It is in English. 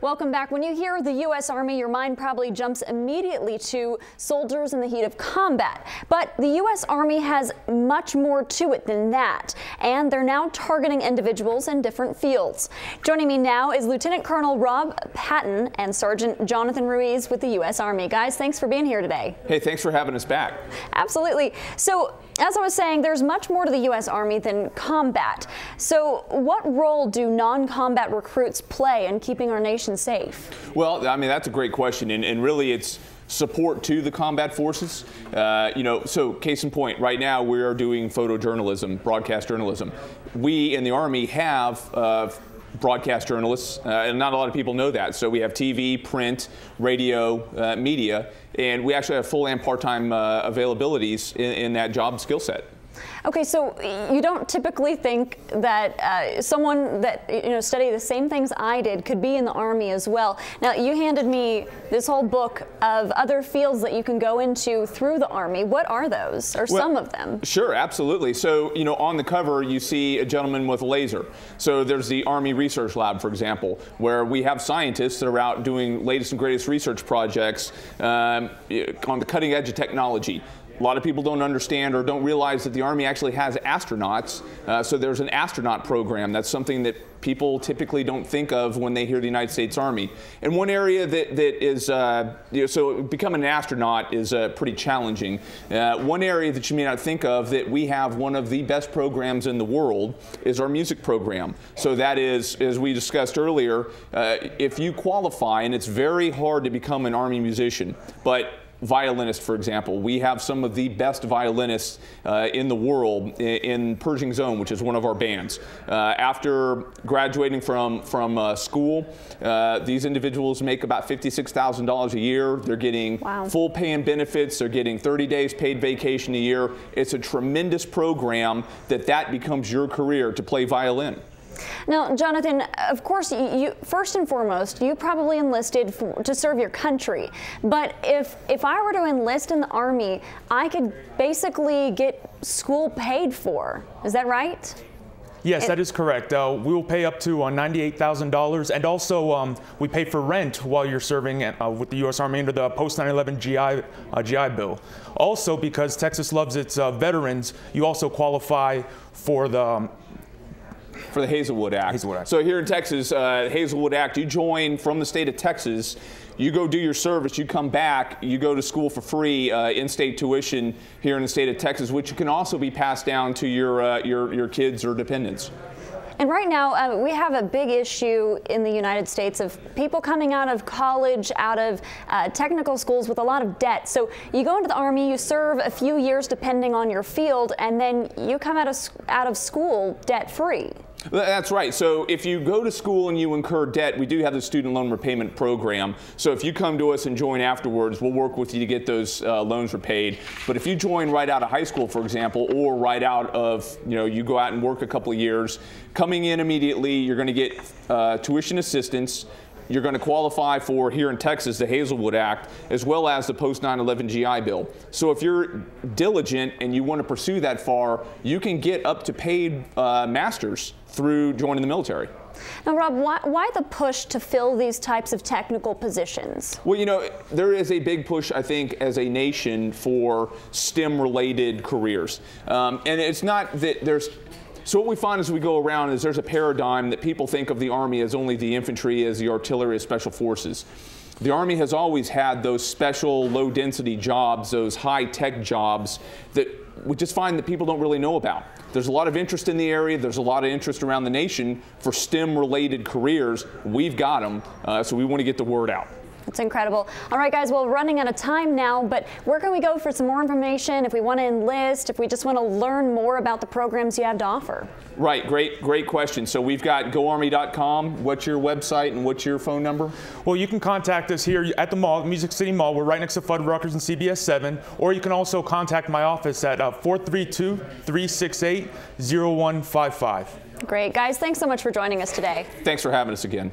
Welcome back. When you hear the U.S. Army, your mind probably jumps immediately to soldiers in the heat of combat. But the U.S. Army has much more to it than that, and they're now targeting individuals in different fields. Joining me now is Lieutenant Colonel Rob Patton and Sergeant Jonathan Ruiz with the U.S. Army. Guys, thanks for being here today. Hey, thanks for having us back. Absolutely. So, as I was saying, there's much more to the U.S. Army than combat. So what role do non-combat recruits play in keeping our nation safe? Well, I mean, that's a great question, and really it's support to the combat forces. So case in point, right now we are doing photojournalism, broadcast journalism. We in the Army have broadcast journalists, and not a lot of people know that. So we have TV, print, radio, media, and we actually have full and part-time availabilities in that job skill set. Okay, so you don't typically think that someone that studied the same things I did could be in the Army as well. Now, you handed me this whole book of other fields that you can go into through the Army. What are those, or some of them? Sure, absolutely. So, on the cover you see a gentleman with a laser. So there's the Army Research Lab, for example, where we have scientists that are out doing latest and greatest research projects on the cutting edge of technology. A lot of people don't understand or don't realize that the Army actually has astronauts. So there's an astronaut program. That's something that people typically don't think of when they hear the United States Army. And one area that is, so becoming an astronaut is pretty challenging. One area that you may not think of that we have one of the best programs in the world is our music program. So that is, as we discussed earlier, if you qualify, and it's very hard to become an Army musician, but violinist, for example. We have some of the best violinists in the world in Pershing Zone, which is one of our bands. After graduating from school, these individuals make about $56,000 a year. They're getting full pay and benefits. They're getting 30 days paid vacation a year. It's a tremendous program that becomes your career to play violin. Now, Jonathan, of course, you first and foremost, you probably enlisted to serve your country. But if I were to enlist in the Army, I could basically get school paid for. Is that right? Yes, that is correct. We will pay up to $98,000, and also we pay for rent while you're serving with the U.S. Army under the post 9/11 GI Bill. Also, because Texas loves its veterans, you also qualify for the Hazelwood Act. So here in Texas, Hazelwood Act, you join from the state of Texas, you go do your service, you come back, you go to school for free, in-state tuition here in the state of Texas, which can also be passed down to your kids or dependents. And right now, we have a big issue in the United States of people coming out of college, out of technical schools with a lot of debt. So you go into the Army, you serve a few years depending on your field, and then you come out of school debt-free. That's right. So if you go to school and you incur debt, we do have the student loan repayment program. So if you come to us and join afterwards, we'll work with you to get those loans repaid. But if you join right out of high school, for example, or right out of, you go out and work a couple of years, coming in immediately, you're going to get tuition assistance. You're going to qualify for, here in Texas, the Hazelwood Act, as well as the post 9/11 GI Bill. So if you're diligent and you want to pursue that far, you can get up to paid masters through joining the military. Now, Rob, why the push to fill these types of technical positions? Well, there is a big push, I think, as a nation for STEM-related careers. And it's not that there's... So what we find as we go around is there's a paradigm that people think of the Army as only the infantry, as the artillery, as special forces. The Army has always had those special low-density jobs, those high-tech jobs that we just find that people don't really know about. There's a lot of interest in the area. There's a lot of interest around the nation for STEM-related careers. We've got them, so we want to get the word out. It's incredible. All right, guys, well, we're running out of time now, but where can we go for some more information if we want to enlist, if we just want to learn more about the programs you have to offer? Right, great question. So we've got goarmy.com. What's your website and what's your phone number? Well, you can contact us here at the mall, Music City Mall. We're right next to Fuddruckers and CBS 7, or you can also contact my office at 432-368-0155. Great. Guys, thanks so much for joining us today. Thanks for having us again.